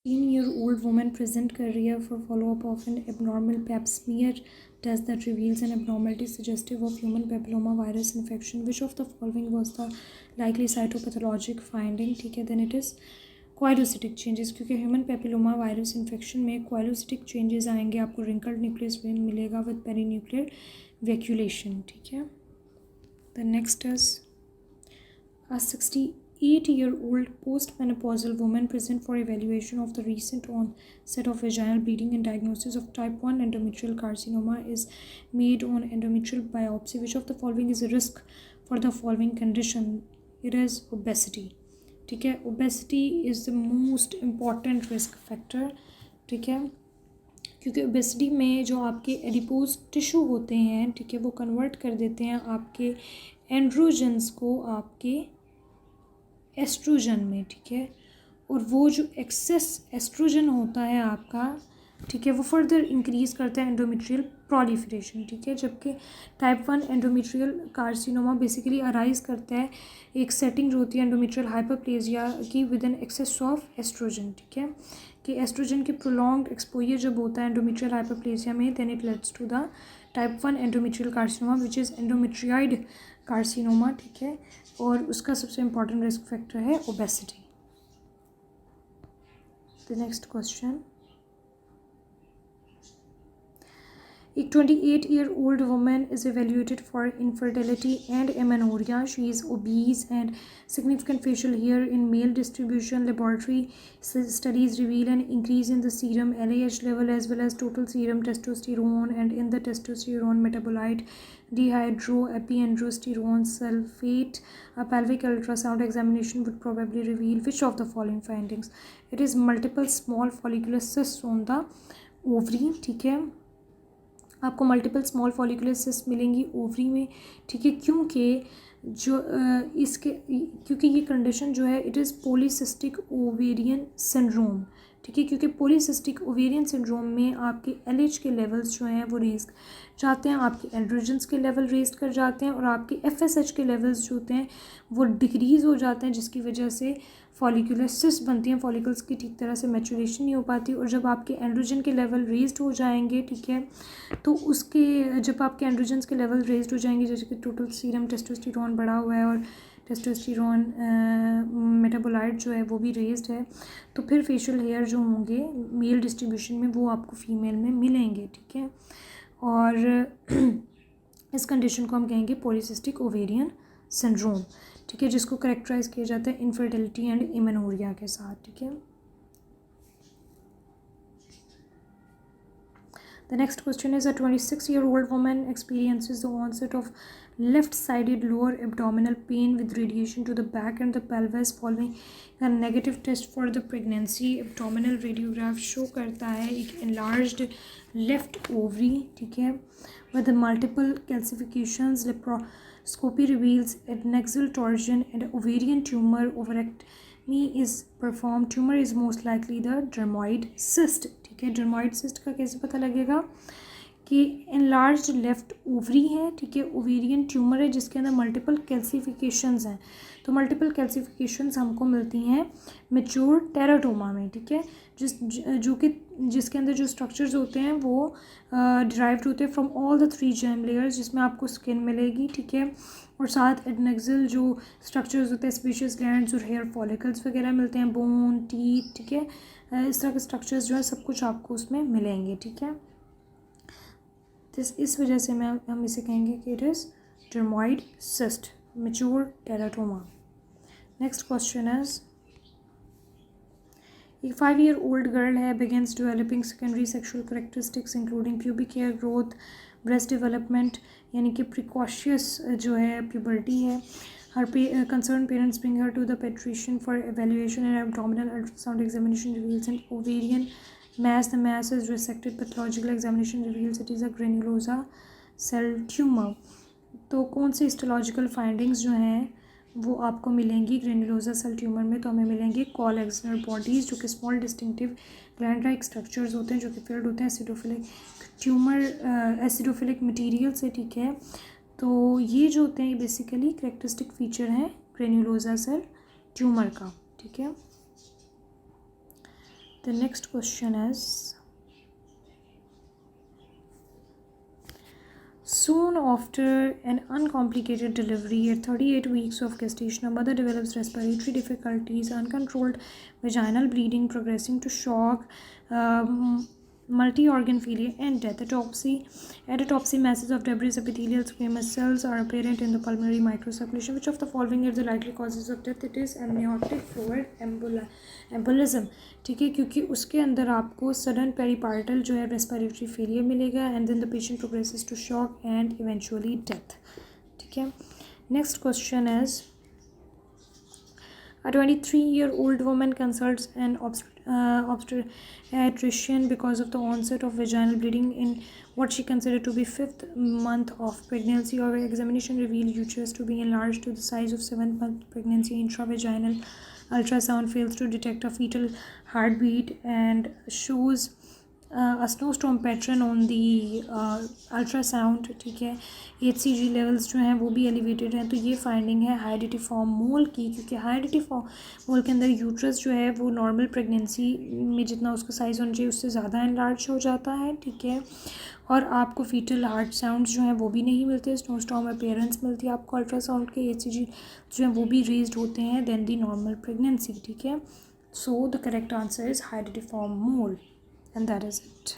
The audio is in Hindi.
16-year-old woman present कर रही है for follow-up of an abnormal pap smear test that reveals an abnormality suggestive of human papilloma virus infection. Which of the following was the likely cytopathologic finding? ठीक है, then it is कोएलोसिटिक चेंजेस, क्योंकि ह्यूमन पेपिलोमा वायरस इन्फेक्शन में कोएलोसिटिक चेंजेस आएंगे, आपको रिंकल्ड न्यूक्लियस मिलेगा विद पेरीन्यूक्लियर वैक्यूलेशन. ठीक है. The next is a 68-year-old postmenopausal woman present for evaluation of the recent onset of vaginal bleeding and diagnosis of type 1 endometrial carcinoma is made on endometrial biopsy. Which of the following is a risk for the following condition? It is obesity. ठीक है. Obesity is the most important risk factor. ठीक है, क्योंकि ओबेसिटी में जो आपके एडिपोज टिश्यू होते हैं, ठीक है, वो कन्वर्ट कर देते हैं आपके एंड्रोजन्स को आपके एस्ट्रोजन में. ठीक है, और वो जो एक्सेस एस्ट्रोजन होता है आपका, ठीक है, वो फर्दर इंक्रीज़ करता है एंडोमेट्रियल प्रोलिफरेशन. ठीक है, जबकि type 1 endometrial carcinoma basically arise करता है एक सेटिंग जो होती है एंडोमेट्रियल हाइपरप्लेजिया की with an excess of oestrogen. ठीक है, कि एस्ट्रोजन की प्रोलॉन्ग्ड एक्सपोजर जब होता है एंडोमेट्रियल हाइपरप्लेजिया में, then it leads to the type 1 endometrial carcinoma which is endometrioid carcinoma. ठीक है, और उसका सबसे इम्पॉर्टेंट रिस्क फैक्टर है obesity. The next question. A 28-year-old woman is evaluated for infertility and amenorrhea. She is obese and significant facial hair in male distribution. Laboratory studies reveal an increase in the serum LH level as well as total serum testosterone and in the testosterone metabolite dehydroepiandrosterone sulfate. A pelvic ultrasound examination would probably reveal which of the following findings? It is multiple small follicular cysts on the ovary. ठीक है, आपको मल्टीपल स्मॉल फॉलिकुलर सिस्ट मिलेंगी ओवरी में. ठीक है, क्योंकि ये कंडीशन जो है it is polycystic ovarian syndrome. ठीक है, क्योंकि पॉलीसिस्टिक ओवेरियन सिंड्रोम में आपके LH के लेवल्स जो हैं वो रेज जाते हैं, आपके एंड्रोजन्स के लेवल रेज कर जाते हैं और आपके FSH के लेवल्स जो होते हैं वो डिक्रीज़ हो जाते हैं, जिसकी वजह से फॉलिकुलर सिस्ट बनती हैं. फॉलिकल्स की ठीक तरह से मैचुरेशन नहीं हो पाती, और जब आपके एंड्रोजन के लेवल रेज्ड हो जाएंगे, ठीक है, तो उसके जब आपके एंड्रोजन्स के लेवल रेज्ड हो जाएंगे, जैसे कि टोटल सीरम टेस्टोस्टेरोन बढ़ा हुआ है और टेस्टोस्टेरोन मेटाबोलाइट जो है वो भी रेज्ड है, तो फिर फेशियल हेयर जो होंगे मेल डिस्ट्रीब्यूशन में वो आपको फीमेल में मिलेंगे. ठीक है, और इस कंडीशन को हम कहेंगे पॉलीसिस्टिक ओवेरियन सिंड्रोम. ठीक है, जिसको करेक्टराइज किया जाता है इनफर्टिलिटी एंड एमेनोरिया के साथ. ठीक है. The next question is a 26-year-old woman experiences the onset of left-sided lower abdominal pain with radiation to the back and the pelvis following a negative test for the pregnancy. Abdominal radiograph show करता है एक enlarged left ovary. ठीक है, with the multiple calcifications. Laparoscopy reveals adnexal torsion and ovarian tumor. Ovarectomy is performed. Tumor is most likely the dermoid cyst. ठीक है, डर्मॉइड सिस्ट का कैसे पता लगेगा कि एनलार्ज्ड लेफ्ट ओवरी है. ठीक है, ओवेरियन ट्यूमर है जिसके अंदर मल्टीपल कैल्सिफिकेशंस हैं. तो मल्टीपल कैल्सिफिकेशंस हमको मिलती हैं मैच्योर टेराटोमा में. ठीक है, जिसके अंदर जो स्ट्रक्चर्स होते हैं वो डिराइव्ड होते हैं from all the 3 germ layers, जिसमें आपको स्किन मिलेगी. ठीक है, और साथ एडनेक्सल जो स्ट्रक्चर्स होते हैं स्पेशियस ग्लैंड्स और हेयर फॉलिकल्स वगैरह मिलते हैं, बोन, टीथ. ठीक है, इस तरह के स्ट्रक्चर्स जो है सब कुछ आपको उसमें मिलेंगे. ठीक है, तो इस वजह से हम इसे कहेंगे कि it is dermoid cyst, mature teratoma. Next question is एक 5-year-old गर्ल है begins developing secondary sexual characteristics including pubic hair growth, breast development, यानी कि precocious जो है puberty है. Her concerned parents bring her to the pediatrician for evaluation and abdominal ultrasound examination reveals an ovarian mass. The mass is resected. Pathological examination reveals it is a granulosa cell tumor. तो कौन से हिस्टोलॉजिकल फाइंडिंग्स जो हैं वो आपको मिलेंगी ग्रेनुलोसा सेल ट्यूमर में? तो हमें मिलेंगे कॉलेक्सनर बॉडीज़ जो कि small distinctive gland like structures होते हैं जो कि फिल्ड होते हैं एसिडोफिलिक ट्यूमर एसिडोफिलिक मटीरियल से. ठीक है, तो ये जो होते हैं बेसिकली करेक्टरिस्टिक फीचर हैं ग्रेनुलोसा सेल ट्यूमर का. ठीक है, The next question is, soon after an uncomplicated delivery at 38 weeks of gestation, a mother develops respiratory difficulties, uncontrolled vaginal bleeding progressing to shock, multi-organ failure and death. At autopsy, masses of debris epithelial squamous cells are apparent in the pulmonary microcirculation. Which of the following are the likely causes of death? It is amniotic fluid embolism. ठीक है, क्योंकि उसके अंदर आपको सडन पेरिपार्टल जो है रेस्पिरेटरी फेलियर मिलेगा and then the patient progresses to shock and eventually death. ठीक है. Next question is, a 23-year-old woman consults an obstetrician because of the onset of vaginal bleeding in what she considered to be 5th month of pregnancy. Our examination revealed uterus to be enlarged to the size of 7th month pregnancy. Intravaginal ultrasound fails to detect a fetal heartbeat and shows a snowstorm pattern on the ultrasound. ठीक है. HCG लेवल्स जो हैं वो भी एलिवेटेड हैं. तो ये फाइंडिंग है हाइडिटिफॉर्म मोल की, क्योंकि हाइडिटिफॉर्म मोल के अंदर यूट्रस जो है वो नॉर्मल प्रेगनेंसी में जितना उसका साइज़ होना चाहिए उससे ज़्यादा एनलार्ज हो जाता है. ठीक है. और आपको फीटल हार्ट साउंड्स जो हैं वो भी नहीं मिलते, स्नोस्टॉर्म अपीयरेंस मिलती है आपको अल्ट्रासाउंड के. HCG जो हैं वो भी रेज्ड होते हैं देन दी नॉर्मल प्रेगनेंसी. ठीक है. So the correct answer is hydatidiform mole. And that is it.